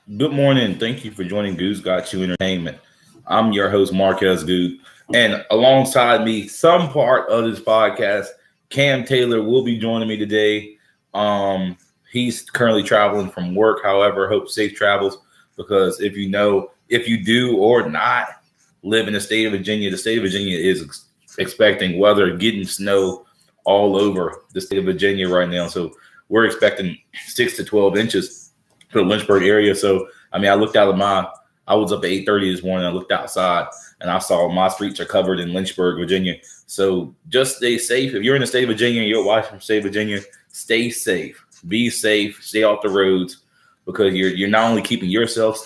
Good morning. Thank you for joining Goode's Got You Entertainment. I'm your host, Marquez Goode. And alongside me, some part of this podcast, Cam Taylor will be joining me today. He's currently traveling from work. However, hope safe travels because if you do or not live in the state of Virginia is expecting weather, getting snow all over the state of Virginia right now. So we're expecting 6 to 12 inches for the Lynchburg area. So I looked out of I was up at 8:30 this morning. I looked outside and I saw my streets are covered in Lynchburg, Virginia. So just stay safe. If you're in the state of Virginia and you're watching from the state of Virginia, stay safe. Be safe. Stay off the roads because you're not only keeping yourself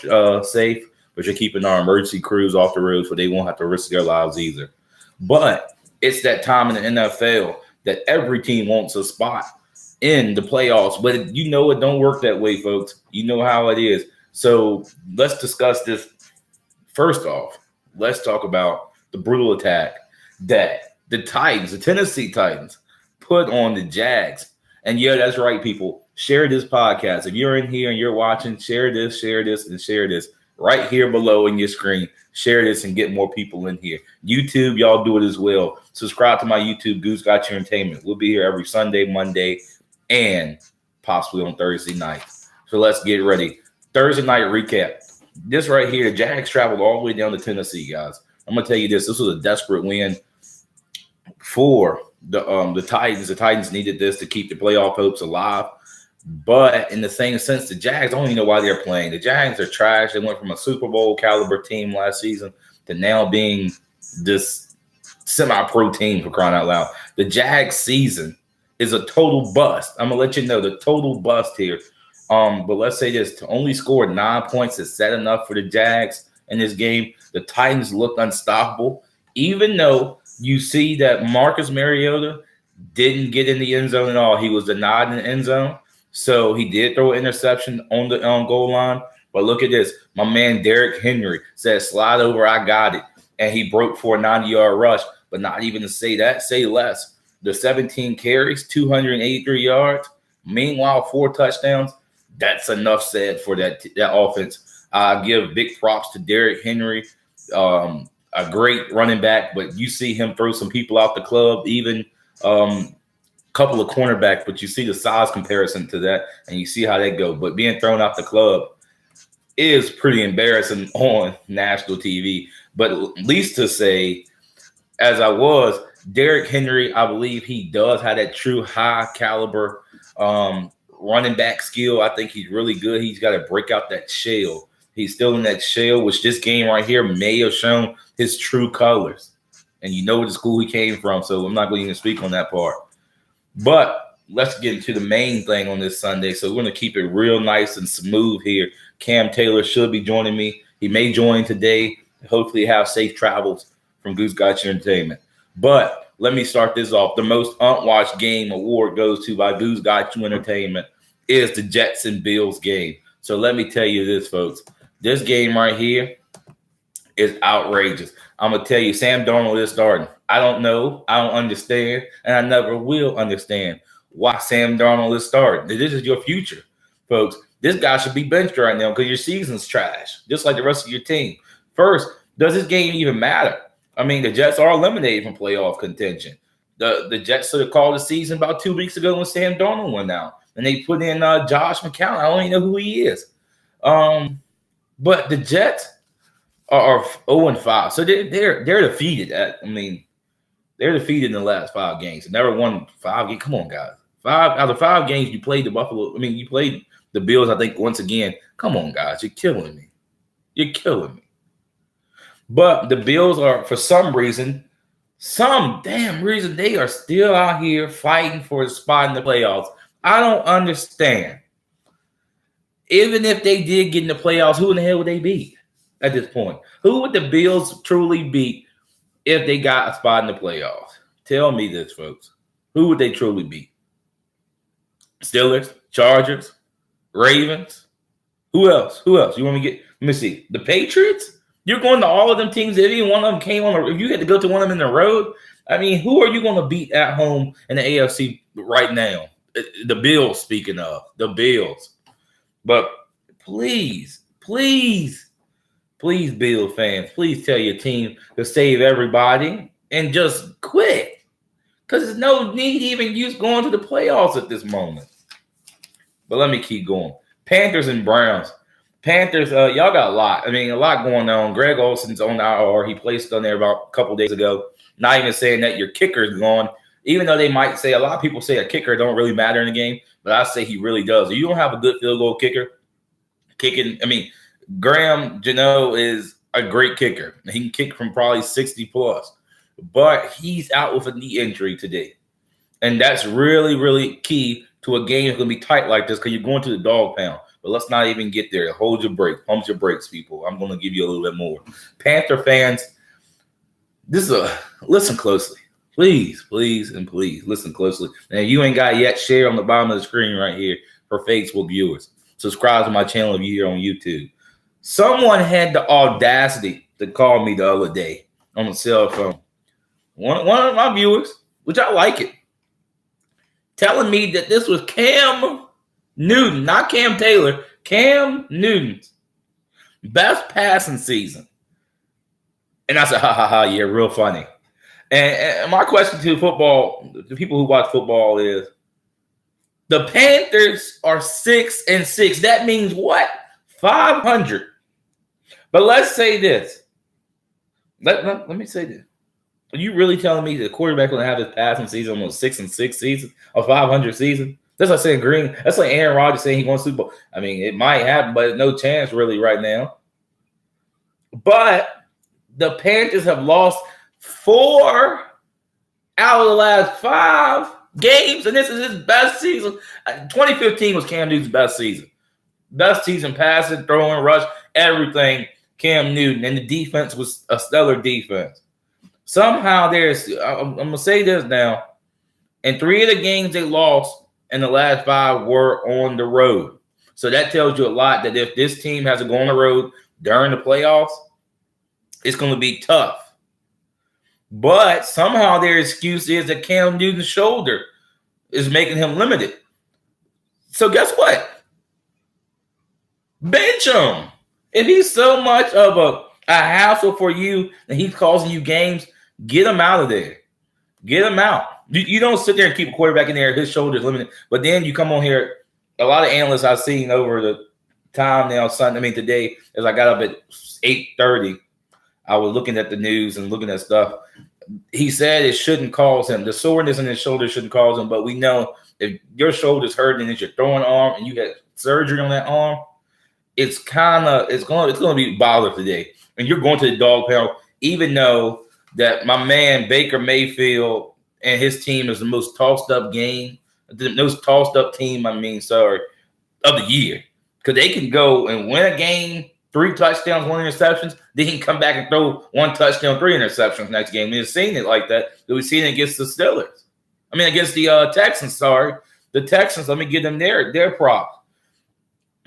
safe, but you're keeping our emergency crews off the road so they won't have to risk their lives either. But it's that time in the NFL that every team wants a spot in the playoffs, but you know it don't work that way, folks. You know how it is. So let's discuss this. First off, let's talk about the brutal attack that the Titans, the Tennessee Titans, put on the Jags. And yeah, that's right, people. Share this podcast. If you're in here and you're watching, share this, and share this right here below in your screen. Share this and get more people in here. YouTube, y'all do it as well. Subscribe to my YouTube, Goose Got Your Entertainment. We'll be here every Sunday, Monday, and possibly on Thursday night. So let's get ready. Thursday night recap. This right here, the Jags traveled all the way down to Tennessee, guys. I'm gonna tell you this. This was a desperate win for the Titans. The Titans needed this to keep the playoff hopes alive. But in the same sense, the Jags, I don't even know why they're playing. The Jags are trash. They went from a Super Bowl caliber team last season to now being this semi-pro team, for crying out loud. The Jags season is a total bust. I'm gonna let you know the total bust here. But let's say this: to only score 9 points is set enough for the Jags in this game. The Titans looked unstoppable, even though you see that Marcus Mariota didn't get in the end zone at all. He was denied in the end zone, so he did throw an interception on the goal line. But look at this: my man Derrick Henry said, "Slide over, I got it," and he broke for a 90-yard rush. But not even to say that, say less. The 17 carries, 283 yards. Meanwhile, 4 touchdowns. That's enough said for that offense. I give big props to Derrick Henry, a great running back, but you see him throw some people out the club, even a couple of cornerbacks, but you see the size comparison to that, and you see how they go. But being thrown out the club is pretty embarrassing on national TV. But at least to say, as I was, Derrick Henry, I believe he does have that true high caliber running back skill. I think he's really good. He's got to break out that shell. He's still in that shell, which this game right here may have shown his true colors. And you know what school he came from, so I'm not going to even speak on that part. But let's get into the main thing on this Sunday. So we're going to keep it real nice and smooth here. Cam Taylor should be joining me. He may join today. Hopefully have safe travels from Goose Got Your Entertainment. But let me start this off. The most unwatched game award goes to by Goose Got You Entertainment is the Jets and Bills game. So let me tell you this, folks. This game right here is outrageous. I'm going to tell you, Sam Darnold is starting. I don't know. I don't understand. And I never will understand why Sam Darnold is starting. This is your future, folks. This guy should be benched right now because your season's trash, just like the rest of your team. First, does this game even matter? I mean, the Jets are eliminated from playoff contention. The Jets should have called the season about 2 weeks ago when Sam Darnold went out. And they put in Josh McCown. I don't even know who he is. But the Jets are 0-5. So they're defeated. They're defeated in the last 5 games. They never won 5 games. Come on, guys. 5 out of 5 games you played the Buffalo. You played the Bills, I think, once again. Come on, guys. You're killing me. You're killing me. But the Bills are, for some damn reason, they are still out here fighting for a spot in the playoffs. I don't understand. Even if they did get in the playoffs, who in the hell would they beat at this point? Who would the Bills truly beat if they got a spot in the playoffs? Tell me this, folks. Who would they truly beat? Steelers, Chargers, Ravens? Who else? You want me to get? Let me see. The Patriots? You're going to all of them teams. If even one of them came on, if you had to go to one of them in the road, who are you going to beat at home in the AFC right now? The Bills, speaking of the Bills. But please, please, Bill fans, please tell your team to save everybody and just quit. Because there's no need even use going to the playoffs at this moment. But let me keep going. Panthers and Browns. Panthers, y'all got a lot. I mean, a lot going on. Greg Olson's on the IR. He placed on there about a couple days ago. Not even saying that your kicker's gone. Even though they might say, a lot of people say a kicker don't really matter in the game. But I say he really does. If you don't have a good field goal kicker, Graham Gano is a great kicker. He can kick from probably 60 plus. But he's out with a knee injury today. And that's really, really key to a game that's going to be tight like this because you're going to the dog pound. But let's not even get there. Hold your brakes. Pump your brakes, people. I'm going to give you a little bit more. Panther fans, listen closely. Please, and please listen closely. And if you ain't got it yet, share on the bottom of the screen right here for Facebook viewers. Subscribe to my channel if you're here on YouTube. Someone had the audacity to call me the other day on the cell phone. One of my viewers, which I like it, telling me that this was Cam Newton, not Cam Taylor, Cam Newton's best passing season. And I said, ha, yeah, real funny. And my question to the people who watch football is, the Panthers are 6-6. That means what? 500. But let's say this. Let me say this. Are you really telling me the quarterback going to have his passing season on a 6-6 season, a 500 season? That's like saying Green. That's like Aaron Rodgers saying he won Super Bowl. I mean, it might happen, but no chance really right now. But the Panthers have lost 4 out of the last 5 games, and this is his best season. 2015 was Cam Newton's best season. Best season passing, throwing, rush, everything. Cam Newton, and the defense was a stellar defense. Somehow I'm going to say this now. In 3 of the games they lost in the last 5 were on the road. So that tells you a lot that if this team has to go on the road during the playoffs, it's going to be tough. But somehow their excuse is that Cam Newton's shoulder is making him limited. So guess what? Bench him. If he's so much of a hassle for you and he's causing you games, get him out of there. Get him out. You don't sit there and keep a quarterback in there, his shoulder's limited. But then you come on here, a lot of analysts I've seen over the time now, today, as I got up at 8:30, I was looking at the news and looking at stuff. He said it shouldn't cause him. The soreness in his shoulder shouldn't cause him. But we know if your shoulder's hurting and it's your throwing arm and you got surgery on that arm, it's going to be bothered today. And you're going to the dog pound, even though that my man Baker Mayfield and his team is the most tossed up team, of the year. Because they can go and win a game, 3 touchdowns, 1 interceptions. Then he can come back and throw 1 touchdown, 3 interceptions next game. We've seen it like that. We've seen it against the Steelers. Against the Texans, sorry. The Texans, let me give them their props.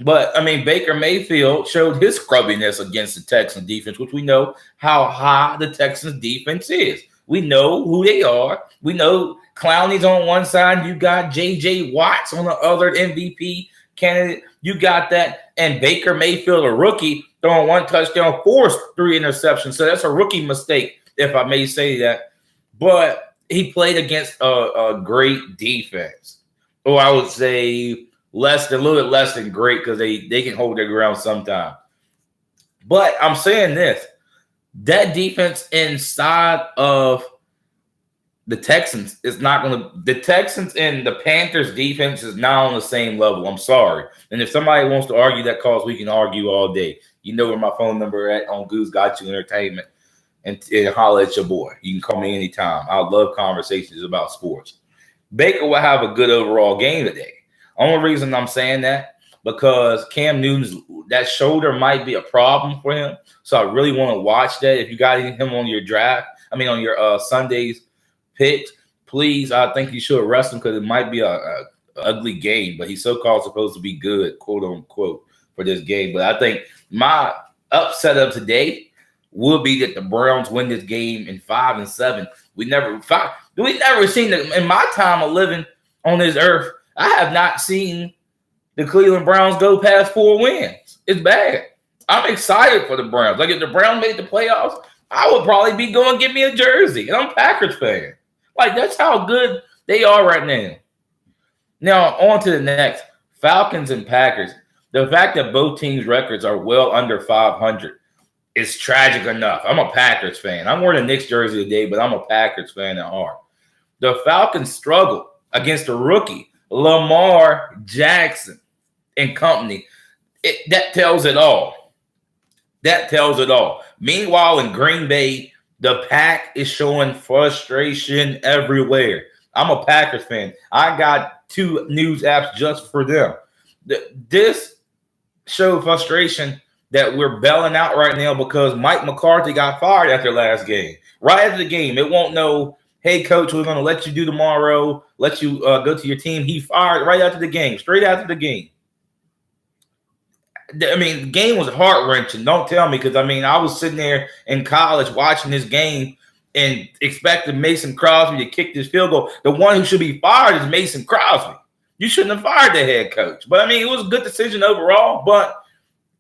But, Baker Mayfield showed his scrubbiness against the Texans defense, which we know how high the Texans defense is. We know who they are. We know Clowney's on one side. You got J.J. Watts on the other MVP candidate. You got that. And Baker Mayfield, a rookie, throwing 1 touchdown, forced 3 interceptions. So that's a rookie mistake, if I may say that. But he played against a great defense. Or I would say a little bit less than great, because they can hold their ground sometime. But I'm saying this. That defense inside of the Texans is not going to – the Texans and the Panthers defense is not on the same level. I'm sorry. And if somebody wants to argue that cause, we can argue all day. You know where my phone number at on Goode's Got You Entertainment, and holler at your boy. You can call me anytime. I love conversations about sports. Baker will have a good overall game today. Only reason I'm saying that, because Cam Newton's that shoulder might be a problem for him. So I really want to watch that. If you got him on your on your Sunday's picks, please, I think you should rest him, because it might be a ugly game. But he's so-called supposed to be good, quote unquote, for this game. But I think my upset of today will be that the Browns win this game in 5-7. We never seen in my time of living on this earth. I have not seen the Cleveland Browns go past 4 wins. It's bad. I'm excited for the Browns. Like, if the Browns made the playoffs, I would probably be going to get me a jersey. And I'm a Packers fan. Like, that's how good they are right now. Now, on to the next. Falcons and Packers. The fact that both teams' records are well under 500 is tragic enough. I'm a Packers fan. I'm wearing a Knicks jersey today, but I'm a Packers fan at heart. The Falcons struggled against a rookie, Lamar Jackson and company. That tells it all. That tells it all. Meanwhile, in Green Bay, the Pack is showing frustration everywhere. I'm a Packers fan. I got 2 news apps just for them. This showed frustration that we're bailing out right now because Mike McCarthy got fired after last game. Right after the game, it won't know, hey, coach, we're going to let you do tomorrow, let you go to your team. He fired right after the game, straight after the game. I mean, the game was heart-wrenching. Don't tell me, because, I mean, I was sitting there in college watching this game and expecting Mason Crosby to kick this field goal. The one who should be fired is Mason Crosby. You shouldn't have fired the head coach. But, I mean, it was a good decision overall. But,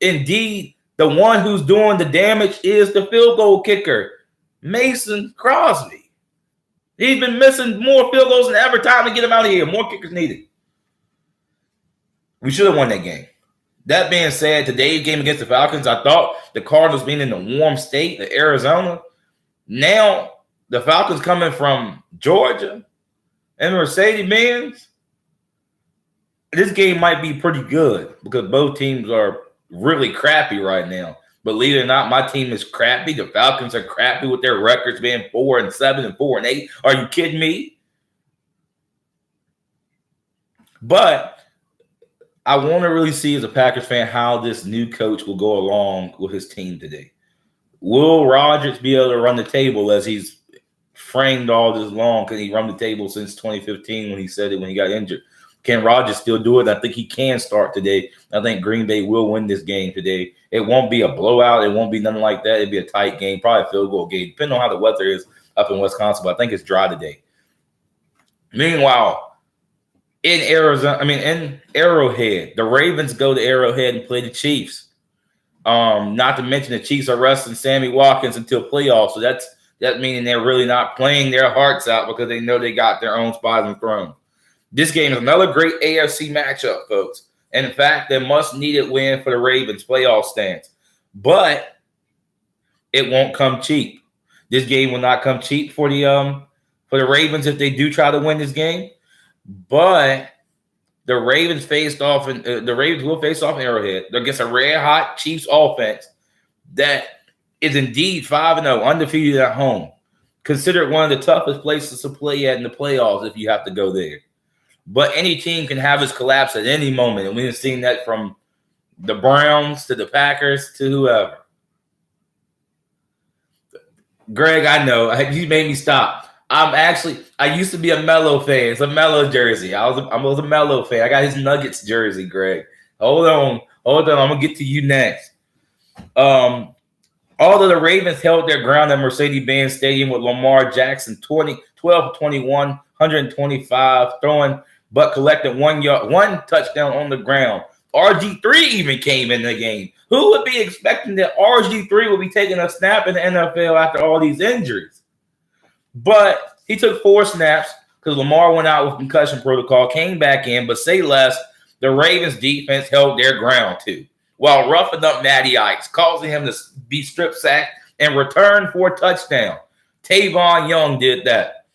indeed, the one who's doing the damage is the field goal kicker, Mason Crosby. He's been missing more field goals than ever. Time to get him out of here. More kickers needed. We should have won that game. That being said, today's game against the Falcons, I thought the Cardinals being in the warm state of Arizona. Now, the Falcons coming from Georgia and Mercedes-Benz. This game might be pretty good because both teams are really crappy right now. Believe it or not, my team is crappy. The Falcons are crappy with their records being 4-7 and 4-8. Are you kidding me? But I want to really see, as a Packers fan, how this new coach will go along with his team today. Will Rodgers be able to run the table as he's framed all this long? Because he run the table since 2015 when he said it when he got injured. Can Rodgers still do it? I think he can start today. I think Green Bay will win this game today. It won't be a blowout. It won't be nothing like that. It'll be a tight game, probably a field goal game, depending on how the weather is up in Wisconsin. But I think it's dry today. Meanwhile, in Arrowhead, the Ravens go to Arrowhead and play the Chiefs. Not to mention the Chiefs are resting Sammy Watkins until playoffs. So that's meaning they're really not playing their hearts out because they know they got their own spot on the throne. This game is another great AFC matchup, folks. And in fact, they must needed win for the Ravens playoff stance. But it won't come cheap. This game will not come cheap for the Ravens if they do try to win this game. But the Ravens will face off in Arrowhead against a red hot Chiefs offense that is indeed 5-0, undefeated at home. Considered one of the toughest places to play at in the playoffs if you have to go there. But any team can have its collapse at any moment. And we've seen that from the Browns to the Packers to whoever. Greg, I know. You made me stop. I used to be a Melo fan. It's a Melo jersey. I was a Melo fan. I got his Nuggets jersey, Greg. Hold on. I'm going to get to you next. Although the Ravens held their ground at Mercedes-Benz Stadium with Lamar Jackson 12-21, 125 throwing, but collected one touchdown on the ground. RG3 even came in the game. Who would be expecting that RG3 would be taking a snap in the NFL after all these injuries? But he took 4 snaps because Lamar went out with concussion protocol, came back in, but say less, the Ravens defense held their ground too, while roughing up Matty Ice, causing him to be strip sacked and return for a touchdown. Tavon Young did that.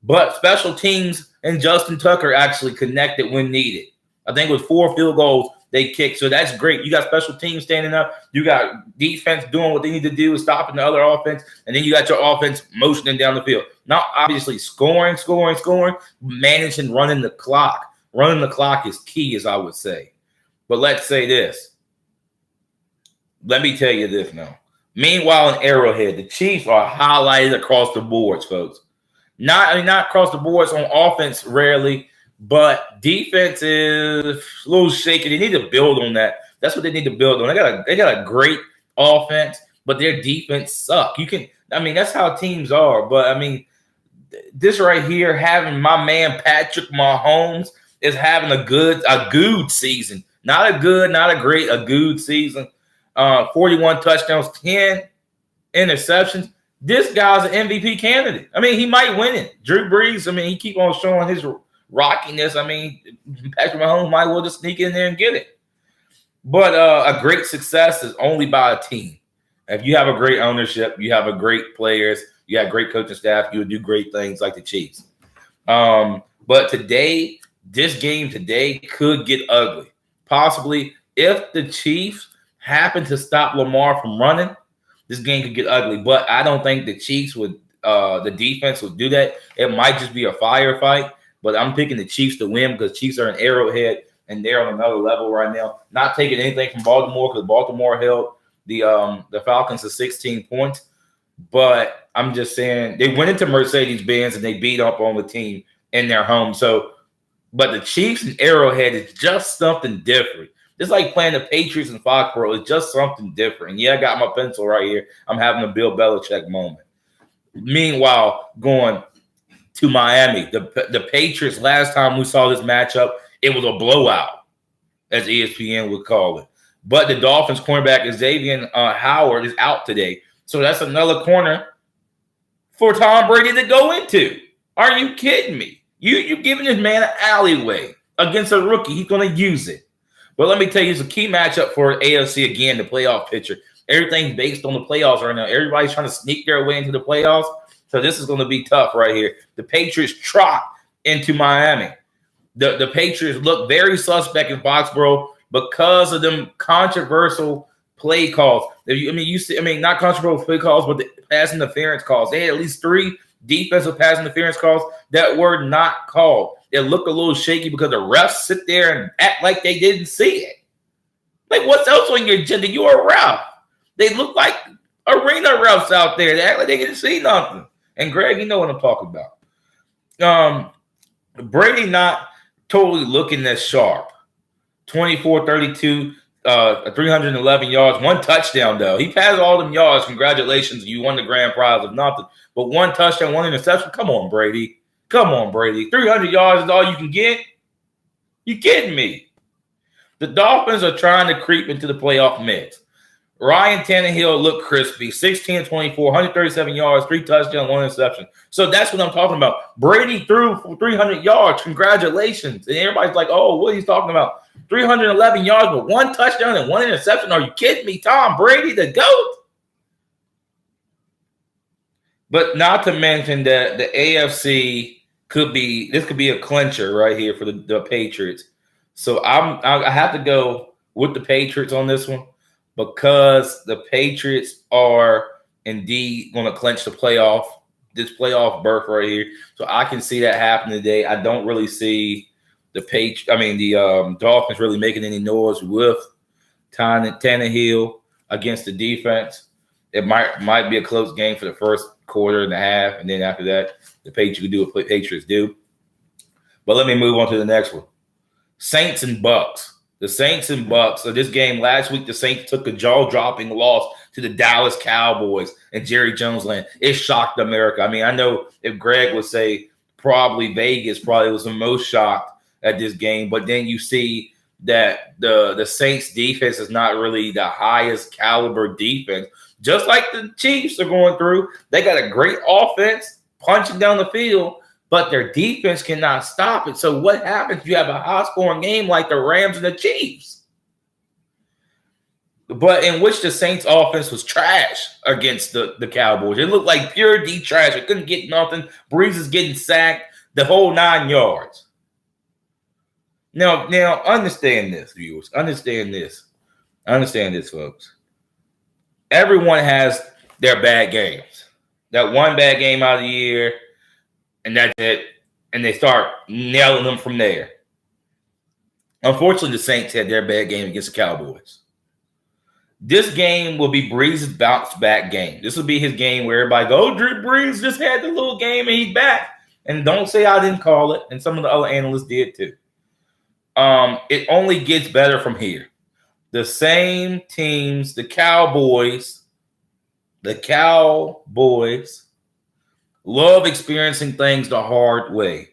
But special teams and Justin Tucker actually connected when needed. I think with 4 field goals they kicked, so that's great. You got special teams standing up. You got defense doing what they need to do, stopping the other offense, and then you got your offense motioning down the field. Not obviously scoring, managing running the clock. Running the clock is key, as I would say. But let's say this. Let me tell you this now. Meanwhile, in Arrowhead, the Chiefs are highlighted across the boards, folks. Not across the boards on offense rarely, but defense is a little shaky. They need to build on that. That's what they need to build on. They got a great offense, but their defense suck. That's how teams are. But this right here, having my man Patrick Mahomes is having a Goode season. Not a good, not a great, a Goode season. 41 touchdowns, 10 interceptions. This guy's an MVP candidate. I mean, he might win it. Drew Brees, I mean, he keep on showing his rockiness. I mean, Patrick Mahomes might well just sneak in there and get it. But a great success is only by a team. If you have a great ownership, you have a great players, you have great coaching staff, you would do great things like the Chiefs. But today, this game today could get ugly. Possibly if the Chiefs happen to stop Lamar from running, this game could get ugly. But I don't think the Chiefs would, the defense would do that. It might just be a firefight. But I'm picking the Chiefs to win because Chiefs are an Arrowhead and they're on another level right now. Not taking anything from Baltimore because Baltimore held the Falcons to 16 points. But I'm just saying they went into Mercedes-Benz and they beat up on the team in their home. So, but the Chiefs and Arrowhead is just something different. It's like playing the Patriots in Foxborough. It's just something different. And yeah, I got my pencil right here. I'm having a Bill Belichick moment. Meanwhile, going to Miami, the Patriots, last time we saw this matchup, it was a blowout, as ESPN would call it. But the Dolphins cornerback Xavier Howard is out today. So that's another corner for Tom Brady to go into. Are you kidding me? You're giving this man an alleyway against a rookie. He's going to use it. But let me tell you, it's a key matchup for AFC again, the playoff picture. Everything's based on the playoffs right now. Everybody's trying to sneak their way into the playoffs. So this is going to be tough right here. The Patriots trot into Miami. The Patriots look very suspect in Foxborough because of them controversial play calls. Not controversial play calls, but the pass interference calls. They had at least 3 defensive pass interference calls that were not called. It looked a little shaky because the refs sit there and act like they didn't see it. Like, what's else on your agenda? You're a ref. They look like arena refs out there. They act like they didn't see nothing. And Greg, you know what I'm talking about. Brady not totally looking as sharp. 24-32, 311 yards, 1 touchdown, though. He passed all them yards. Congratulations. You won the grand prize of nothing. But 1 touchdown, 1 interception. Come on, Brady. 300 yards is all you can get? You kidding me? The Dolphins are trying to creep into the playoff mix. Ryan Tannehill looked crispy. 16-24, 137 yards, 3 touchdowns, 1 interception. So that's what I'm talking about. Brady threw for 300 yards. Congratulations. And everybody's like, oh, what are you talking about? 311 yards, but 1 touchdown and 1 interception. Are you kidding me? Tom Brady, the GOAT? But not to mention that the AFC could be a clincher right here for the Patriots. So I have to go with the Patriots on this one because the Patriots are indeed going to clinch this playoff berth right here. So I can see that happening today. I don't really see the Dolphins really making any noise with Tannehill against the defense. It might be a close game for the first quarter and a half, and then after that, the Patriots could do what Patriots do. But let me move on to the next one. Saints and Bucks. The Saints and Bucks. So this game last week, the Saints took a jaw-dropping loss to the Dallas Cowboys and Jerry Jones land. It shocked America. I mean, I know if Greg would say probably Vegas probably was the most shocked at this game, but then you see that the Saints defense is not really the highest caliber defense. Just like the Chiefs are going through, they got a great offense punching down the field, but their defense cannot stop it. So what happens? You have a high-scoring game like the Rams and the Chiefs, but in which the Saints offense was trash against the Cowboys. It looked like pure D trash. It couldn't get nothing. Breeze is getting sacked, the whole 9 yards. Now understand this, viewers. Understand this, folks. Everyone has their bad games. That one bad game out of the year, and that's it. And they start nailing them from there. Unfortunately, the Saints had their bad game against the Cowboys. This game will be Breeze's bounce back game. This will be his game where everybody goes, oh, Drew Brees just had the little game and he's back. And don't say I didn't call it. And some of the other analysts did too. It only gets better from here. The same teams, the Cowboys love experiencing things the hard way.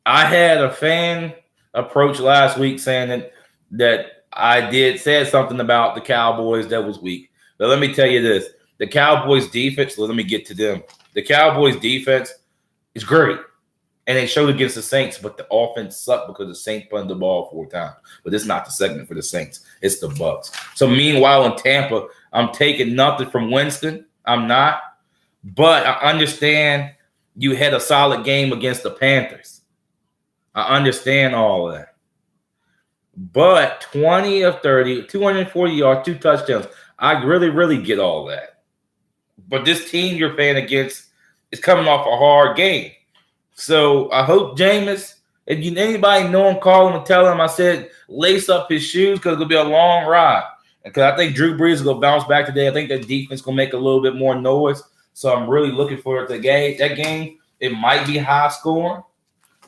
I had a fan approach last week saying that I did say something about the Cowboys that was weak. But let me tell you this. The Cowboys defense, let me get to them. The Cowboys defense is great. And they showed against the Saints, but the offense sucked because the Saints punted the ball 4 times. But it's not the segment for the Saints. It's the Bucs. So meanwhile in Tampa, I'm taking nothing from Winston. I'm not. But I understand you had a solid game against the Panthers. I understand all of that. But 20 of 30, 240 yards, 2 touchdowns. I really, really get all that. But this team you're playing against is coming off a hard game. So I hope Jameis, if you anybody know him, call him and tell him I said lace up his shoes because it'll be a long ride. Because I think Drew Brees will bounce back today. I think that defense will make a little bit more noise. So I'm really looking forward to that game. It might be high scoring,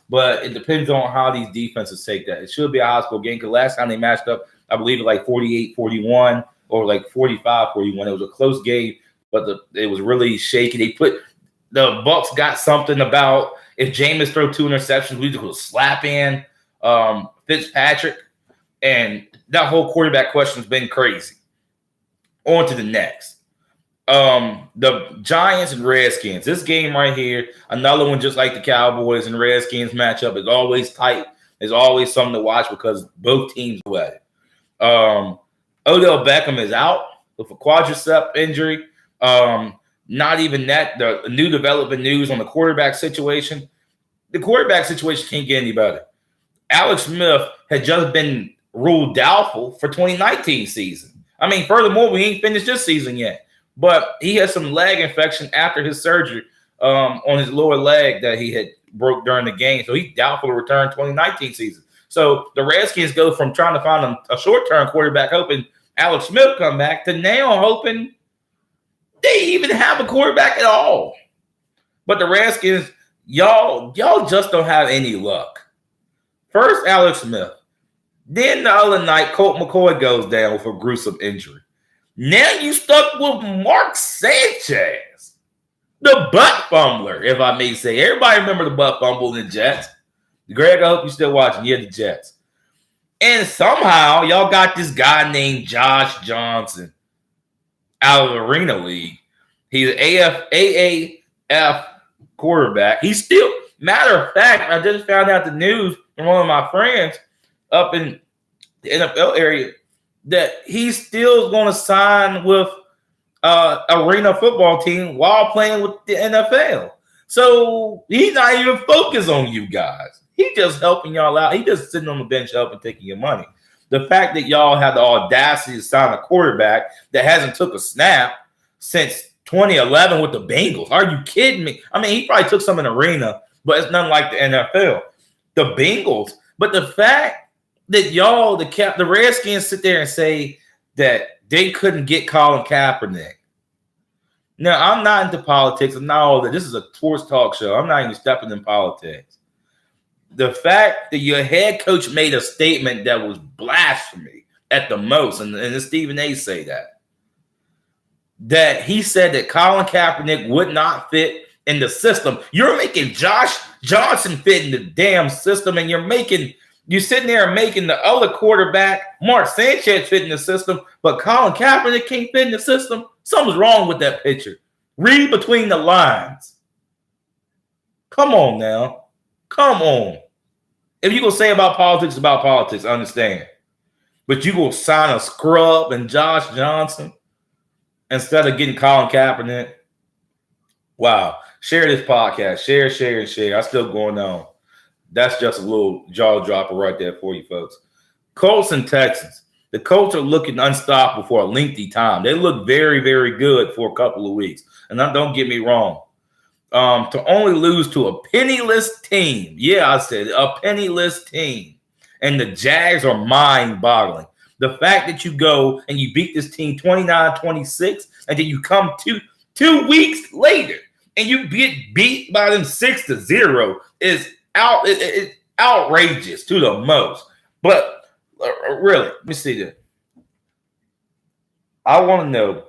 but it depends on how these defenses take that. It should be a high score game because last time they matched up, I believe it was like 48-41 or like 45-41. It was a close game, but it was really shaky. The Bucs got something about if Jameis throw 2 interceptions, we just go slap in Fitzpatrick. And that whole quarterback question has been crazy. On to the next. The Giants and Redskins. This game right here, another one just like the Cowboys and Redskins matchup, is always tight. There's always something to watch because both teams are at it. Odell Beckham is out with a quadricep injury. Not even that. The new development news on the quarterback situation. The quarterback situation can't get any better. Alex Smith had just been ruled doubtful for 2019 season. I mean, furthermore, we ain't finished this season yet. But he had some leg infection after his surgery on his lower leg that he had broke during the game. So he's doubtful to return 2019 season. So the Redskins go from trying to find a short-term quarterback, hoping Alex Smith come back, to now hoping they even have a quarterback at all. But the Redskins, y'all just don't have any luck. First, Alex Smith. Then the other night, Colt McCoy goes down with a gruesome injury. Now you stuck with Mark Sanchez, the butt fumbler, if I may say. Everybody remember the butt fumble in the Jets. Greg, I hope you're still watching. Yeah, the Jets. And somehow y'all got this guy named Josh Johnson out of the Arena League. He's an AAF quarterback. He's still, matter of fact, I just found out the news from one of my friends up in the NFL area that he's still going to sign with arena football team while playing with the NFL. So he's not even focused on you guys. He's just helping y'all out. He's just sitting on the bench helping, taking your money. The fact that y'all have the audacity to sign a quarterback that hasn't took a snap since 2011 with the Bengals. Are you kidding me? I mean, he probably took some in the arena, but it's nothing like the NFL. The Bengals. But the fact that y'all, the Redskins sit there and say that they couldn't get Colin Kaepernick. Now, I'm not into politics. I'm not all that. This is a sports talk show. I'm not even stepping in politics. The fact that your head coach made a statement that was blasphemy at the most, and Stephen A. say that he said that Colin Kaepernick would not fit in the system. You're making Josh Johnson fit in the damn system, and you're sitting there and making the other quarterback, Mark Sanchez, fit in the system, but Colin Kaepernick can't fit in the system. Something's wrong with that picture. Read between the lines. Come on now. Come on. If you're going to say about politics, I understand. But you going to sign a scrub and Josh Johnson instead of getting Colin Kaepernick? Wow. Share this podcast. Share. I'm still going on. That's just a little jaw dropper right there for you folks. Colts and Texans. The Colts are looking unstoppable for a lengthy time. They look very, very good for a couple of weeks. And don't get me wrong. To only lose to a penniless team. Yeah, I said a penniless team. And the Jags are mind-boggling. The fact that you go and you beat this team 29-26, and then you come two weeks later and you get beat by them 6-0 is it's outrageous to the most. But really, let me see this. I want to know,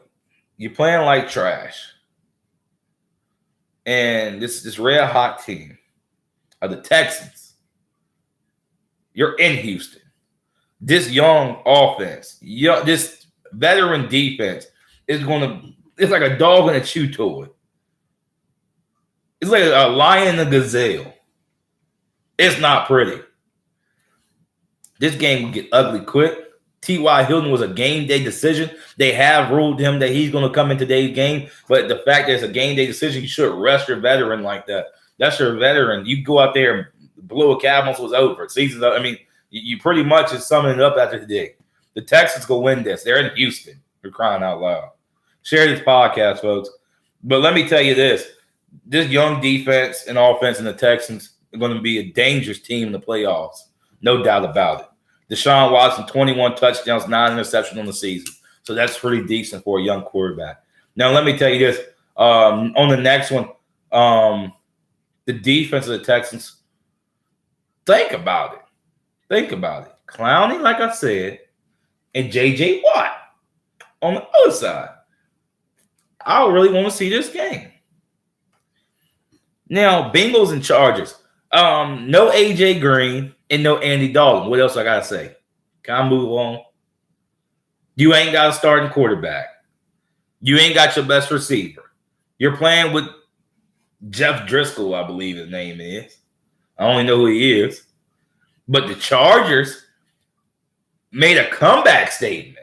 you're playing like trash. And this red hot team are the Texans. You're in Houston. this young offense, this veteran defense is it's like a dog and a chew toy. It's like a lion and a gazelle. It's not pretty. This game will get ugly quick. T.Y. Hilton was a game day decision. They have ruled him that he's going to come in today's game, but the fact that it's a game day decision, you should rest your veteran like that. That's your veteran. You go out there and blow a cab once it was over. Season's up. I mean, you pretty much is summing it up after today. The Texans go win this. They're in Houston. They're crying out loud. Share this podcast, folks. But let me tell you this. This young defense and offense in the Texans are going to be a dangerous team in the playoffs. No doubt about it. Deshaun Watson, 21 touchdowns, 9 interceptions on the season. So that's pretty decent for a young quarterback. Now, let me tell you this. On the next one, the defense of the Texans, think about it. Think about it. Clowney, like I said, and J.J. Watt on the other side. I really want to see this game. Now, Bengals and Chargers. No A.J. Green and no Andy Dalton. What else I got to say? Can I move on? You ain't got a starting quarterback. You ain't got your best receiver. You're playing with Jeff Driscoll, I believe his name is. I only know who he is. But the Chargers made a comeback statement.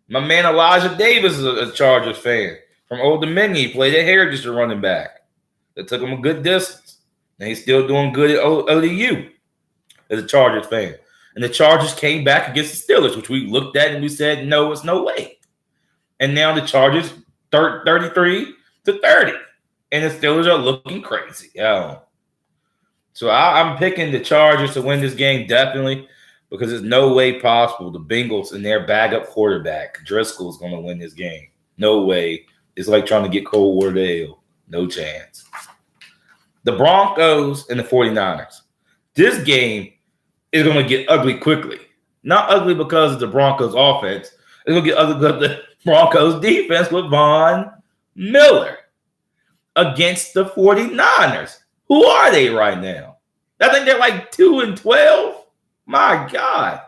My man Elijah Davis is a Chargers fan from Old Dominion. He played at Heritage as a running back. That took him a good distance. And he's still doing good at ODU as a Chargers fan. And the Chargers came back against the Steelers, which we looked at and we said, no, it's no way. And now the Chargers 33-30. And the Steelers are looking crazy. So I'm picking the Chargers to win this game, definitely, because there's no way possible the Bengals and their backup quarterback, Driscoll, is going to win this game. No way. It's like trying to get cold water to ale. No chance. The Broncos and the 49ers. This game is going to get ugly quickly. Not ugly because of the Broncos offense. It's going to get ugly because of the Broncos defense with Von Miller against the 49ers. Who are they right now? I think they're like 2-12. My God.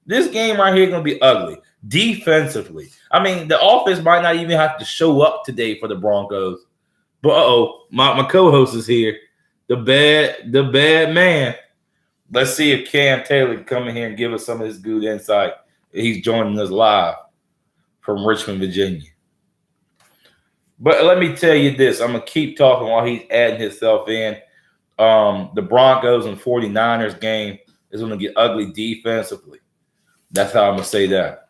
This game right here is going to be ugly. Defensively. I mean, the offense might not even have to show up today for the Broncos. But my co-host is here. The bad man. Let's see if Cam Taylor can come in here and give us some of his good insight. He's joining us live from Richmond, Virginia. But let me tell you this. I'm going to keep talking while he's adding himself in. The Broncos and 49ers game is going to get ugly defensively. That's how I'm going to say that.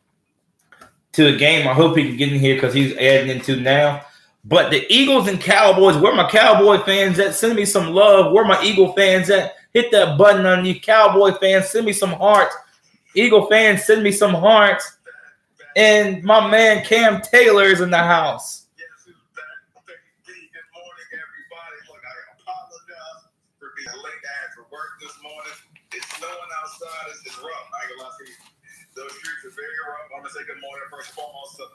To the game, I hope he can get in here because he's adding into now. But the Eagles and Cowboys, where my Cowboy fans at? Send me some love. Where my Eagle fans at? Hit that button on you. Cowboy fans, send me some hearts. Eagle fans, send me some hearts. And my man Cam Taylor is in the house. Yes, who's back? Good morning, everybody. Look, I apologize for being late. I had to work this morning. It's snowing outside. It's rough. I ain't gonna lie to you. Those streets are very rough. I'm gonna say good morning first and foremost to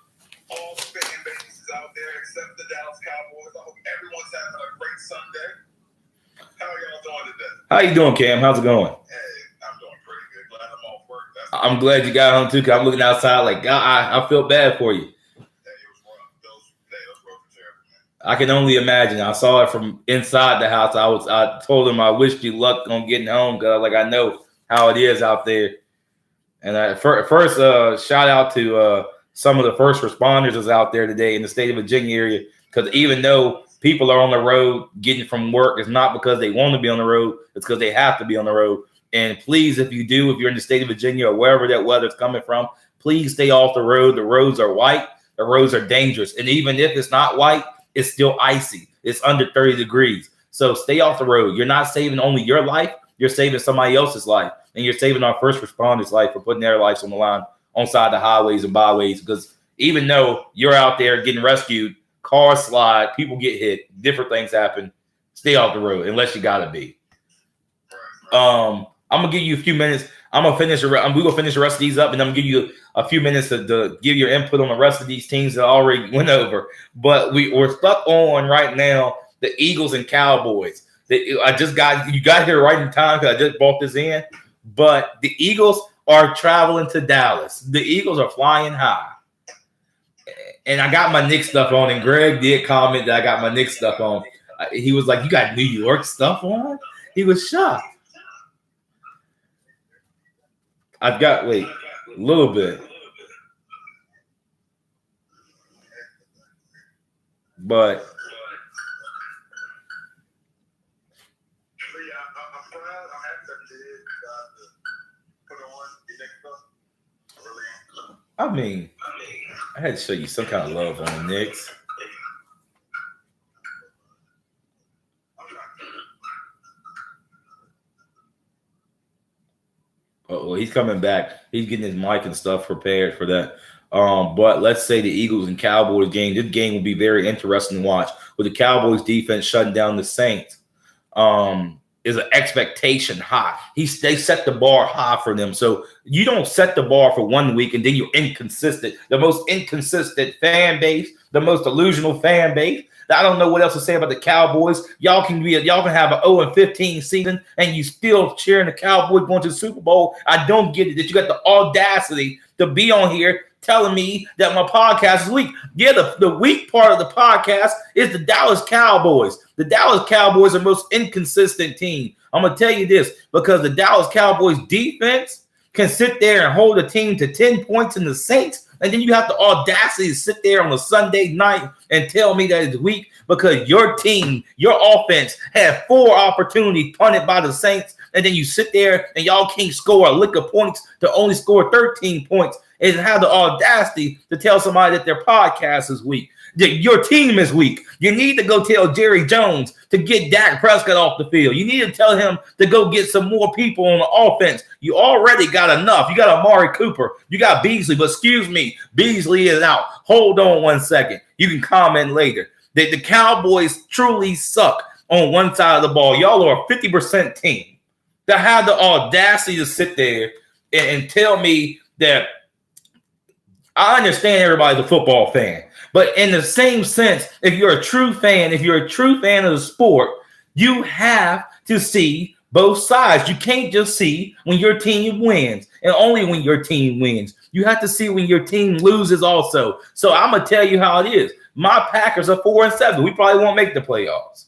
all the fan bases out there, except the Dallas Cowboys. I hope everyone's having a great Sunday. How are y'all doing today? How you doing, Cam? How's it going? Hey, I'm doing pretty good. Glad I'm off work. I'm glad you got home too, because I'm looking outside like, God, I feel bad for you. Hey, it was rough. Those rough were terrible, man. I can only imagine. I saw it from inside the house. I told him I wished you luck on getting home because I know how it is out there. And first, shout out to some of the first responders that's out there today in the state of Virginia area, because even though people are on the road getting from work, it's not because they want to be on the road. It's because they have to be on the road. And please, if you're in the state of Virginia or wherever that weather's coming from, please stay off the road. The roads are white. The roads are dangerous. And even if it's not white, it's still icy. It's under 30 degrees. So stay off the road. You're not saving only your life. You're saving somebody else's life. And you're saving our first responders' life for putting their lives on the line on side the highways and byways. Because even though you're out there getting rescued, cars slide, people get hit, different things happen. Stay off the road unless you gotta be. I'm gonna give you a few minutes. We're gonna finish the rest of these up, and I'm gonna give you a few minutes to give your input on the rest of these teams that I already went over. But we're stuck on right now the Eagles and Cowboys. You got here right in time because I just brought this in. But the Eagles, are traveling to Dallas. The Eagles are flying high. And I got my Knicks stuff on, and Greg did comment that I got my Knicks stuff on. He was like, "You got New York stuff on?" He was shocked. I've got, a little bit. But I mean, I had to show you some kind of love on the Knicks. Well, he's coming back. He's getting his mic and stuff prepared for that. But let's say the Eagles and Cowboys game. This game will be very interesting to watch. With the Cowboys defense shutting down the Saints, is an expectation high. They set the bar high for them. So you don't set the bar for 1 week and then you're inconsistent. The most inconsistent fan base, the most delusional fan base. I don't know what else to say about the Cowboys. Y'all can have an 0-15 season and you still cheering the Cowboys going to the Super Bowl. I don't get it that you got the audacity to be on here telling me that my podcast is weak. Yeah, the weak part of the podcast is the Dallas Cowboys. The Dallas Cowboys are the most inconsistent team. I'm going to tell you this, because the Dallas Cowboys defense can sit there and hold a team to 10 points in the Saints, and then you have the audacity to sit there on a Sunday night and tell me that it's weak because your team, your offense had 4 opportunities punted by the Saints, and then you sit there and y'all can't score a lick of points to only score 13 points and have the audacity to tell somebody that their podcast is weak. Your team is weak. You need to go tell Jerry Jones to get Dak Prescott off the field. You need to tell him to go get some more people on the offense. You already got enough. You got Amari Cooper. You got Beasley. But excuse me, Beasley is out. Hold on 1 second. You can comment later. The Cowboys truly suck on one side of the ball. Y'all are a 50% team. To have the audacity to sit there and tell me that I understand everybody's a football fan. But in the same sense, if you're a true fan of the sport, you have to see both sides. You can't just see when your team wins and only when your team wins. You have to see when your team loses also. So I'm going to tell you how it is. My Packers are 4-7. We probably won't make the playoffs.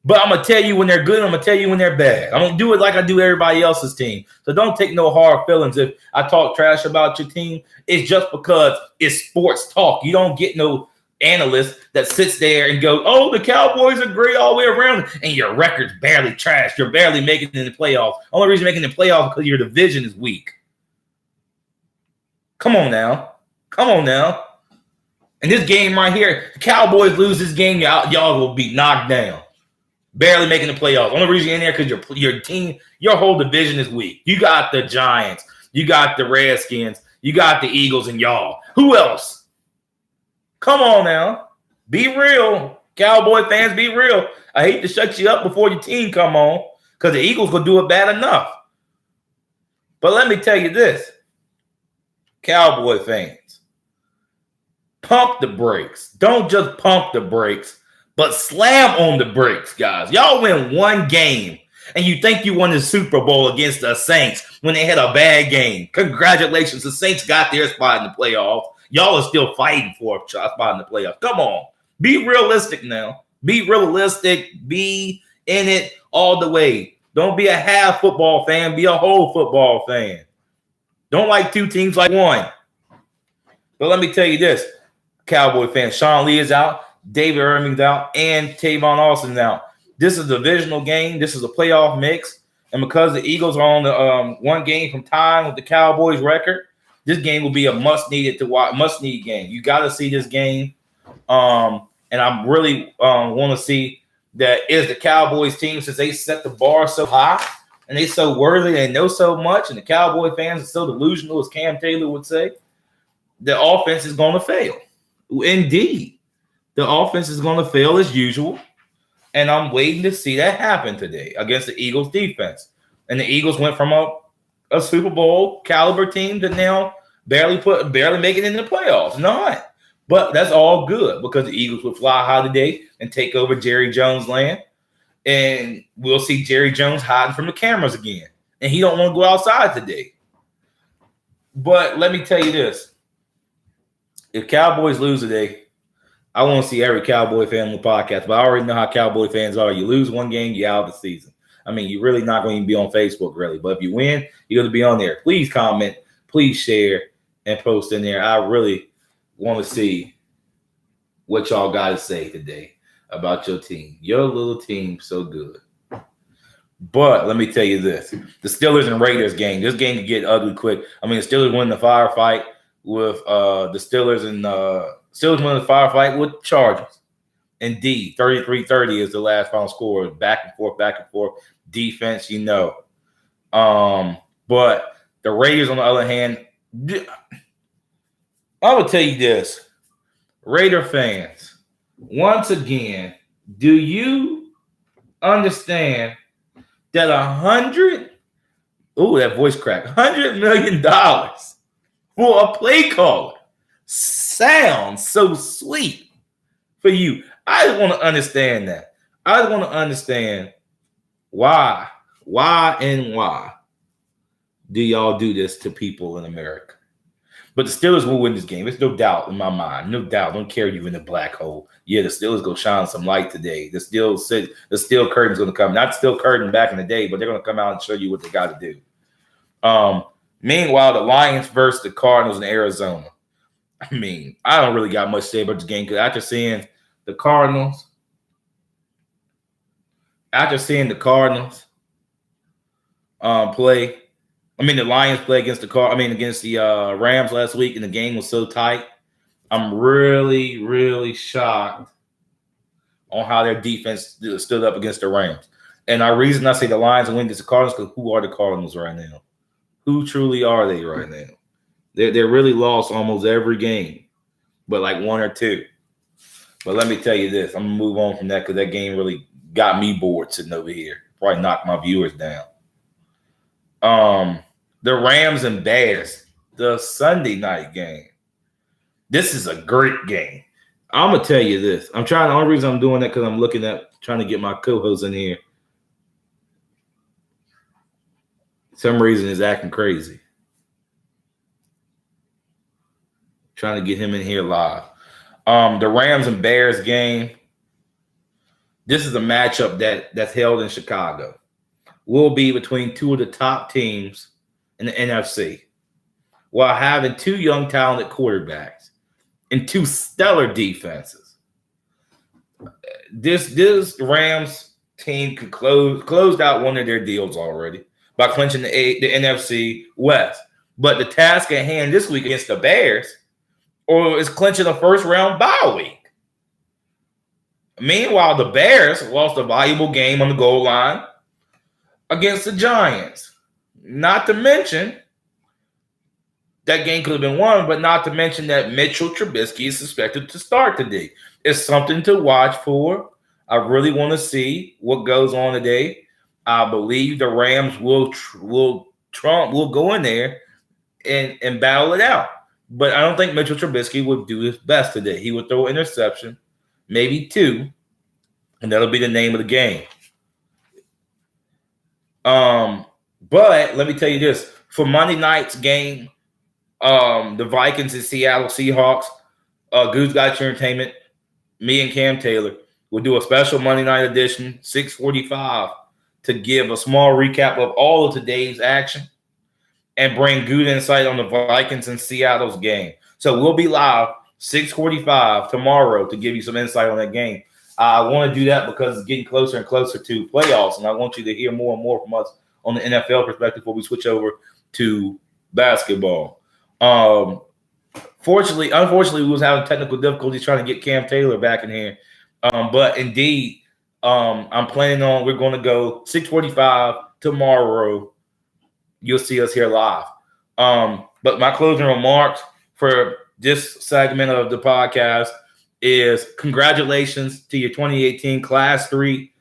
But I'm going to tell you when they're good. I'm going to tell you when they're bad. I don't do it like I do everybody else's team. So don't take no hard feelings if I talk trash about your team. It's just because it's sports talk. You don't get no analyst that sits there and goes, "Oh, the Cowboys are great all the way around," and your record's barely trash. You're barely making it in the playoffs. Only reason you're making the playoffs is because your division is weak. Come on now. And this game right here, the Cowboys lose this game, y'all will be knocked down. Barely making the playoffs. Only reason you're in there because your team, your whole division is weak. You got the Giants. You got the Redskins. You got the Eagles and y'all. Who else? Come on now. Be real. Cowboy fans, be real. I hate to shut you up before your team come on because the Eagles will do it bad enough. But let me tell you this. Cowboy fans, pump the brakes. Don't just pump the brakes, but slam on the brakes, guys. Y'all win one game, and you think you won the Super Bowl against the Saints when they had a bad game. Congratulations. The Saints got their spot in the playoffs. Y'all are still fighting for a spot in the playoffs. Come on. Be realistic now. Be realistic. Be in it all the way. Don't be a half football fan. Be a whole football fan. Don't like two teams like one. But let me tell you this, Cowboy fans. Sean Lee is out. David Irving's out, and Tavon Austin's out. This is a divisional game. This is a playoff mix. And because the Eagles are on the one game from tying with the Cowboys record, this game will be a must-need game. You got to see this game. And I really want to see that is the Cowboys team, since they set the bar so high and they so worthy, they know so much, and the Cowboy fans are so delusional, as Cam Taylor would say, the offense is going to fail. Indeed. The offense is going to fail as usual, and I'm waiting to see that happen today against the Eagles defense. And the Eagles went from a Super Bowl caliber team to now barely making it in the playoffs. Not. But that's all good because the Eagles will fly high today and take over Jerry Jones' land. And we'll see Jerry Jones hiding from the cameras again. And he don't want to go outside today. But let me tell you this. If Cowboys lose today, I want to see every Cowboy fan on the podcast. But I already know how Cowboy fans are. You lose one game, you're out of the season. I mean, you're really not going to be on Facebook, really. But if you win, you're going to be on there. Please comment. Please share and post in there. I really want to see what y'all got to say today about your team. Your little team, so good. But let me tell you this. The Steelers and Raiders game. This game could get ugly quick. I mean, the Steelers win the firefight with the Steelers and Steelers win the firefight with Chargers. Indeed, 33-30 is the last final score. Back and forth. Defense, you know. But the Raiders, on the other hand, I will tell you this. Raider fans, once again, do you understand that that voice crack, $100 million for a play caller sounds so sweet for you? I just want to understand that. I just want to understand why do y'all do this to people in America? But the Steelers will win this game. There's no doubt in my mind. No doubt. Don't care you in the black hole. Yeah, the Steelers go shine some light today. The steel curtain's going to come. Not steel curtain back in the day, but they're going to come out and show you what they got to do. Meanwhile, the Lions versus the Cardinals in Arizona. I mean, I don't really got much to say about this game because after seeing the Cardinals play. I mean, the Lions play against the Rams last week, and the game was so tight. I'm really, really shocked on how their defense stood up against the Rams. And the reason I say the Lions win against the Cardinals because who are the Cardinals right now? Who truly are they right now? They're really lost almost every game, but like one or two. But let me tell you this. I'm going to move on from that because that game really got me bored sitting over here. Probably knocked my viewers down. The Rams and Bears, the Sunday night game. This is a great game. I'm going to tell you this. The only reason I'm doing that because I'm looking at trying to get my co-host in here. Some reason is acting crazy. Trying to get him in here live. The Rams and Bears game. This is a matchup that's held in Chicago. Will be between two of the top teams in the NFC while having two young talented quarterbacks and two stellar defenses. This Rams team could closed out one of their deals already by clinching the NFC West. But the task at hand this week against the Bears is clinching a first-round bye week. Meanwhile, the Bears lost a valuable game on the goal line against the Giants. Not to mention, that game could have been won, but not to mention that Mitchell Trubisky is suspected to start today. It's something to watch for. I really want to see what goes on today. I believe the Rams will go in there and battle it out. But I don't think Mitchell Trubisky would do his best today. He would throw an interception, maybe two, and that'll be the name of the game. But let me tell you this. For Monday night's game, the Vikings and Seattle Seahawks, Goode Got Your Entertainment, me and Cam Taylor will do a special Monday night edition, 6:45, to give a small recap of all of today's action and bring good insight on the Vikings and Seattle's game. So we'll be live 6:45 tomorrow to give you some insight on that game. I want to do that because it's getting closer and closer to playoffs, and I want you to hear more and more from us on the NFL perspective before we switch over to basketball. Unfortunately, we was having technical difficulties trying to get Cam Taylor back in here. But indeed, I'm planning on we're going to go 6:45 tomorrow. You'll see us here live. But my closing remarks for this segment of the podcast is congratulations to your 2018 Class 3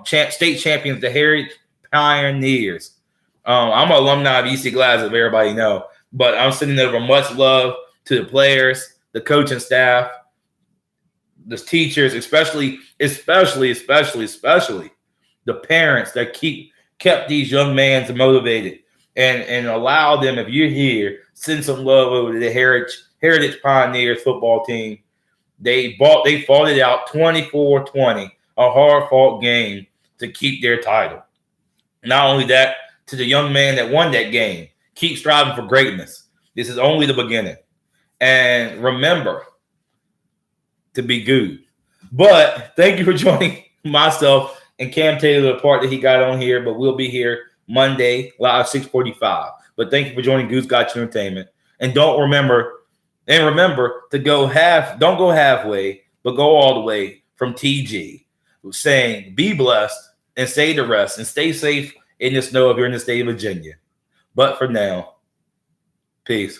state champions, the Heritage Pioneers. I'm an alumni of EC Glass, if everybody know, but I'm sending over much love to the players, the coaching staff, the teachers, especially the parents that kept these young men motivated. and allow them, if you're here, send some love over to the Heritage Pioneers football team. They fought it out 24-20, a hard-fought game to keep their title. Not only that, to the young man that won that game, keep striving for greatness. This is only the beginning. And remember to be good. But thank you for joining myself and Cam Taylor, the part that he got on here. But we'll be here Monday, live 6:45. But thank you for joining Goose Got You Entertainment. And remember to don't go halfway, but go all the way from TG, saying be blessed and say the rest and stay safe in the snow if you're in the state of Virginia. But for now, peace.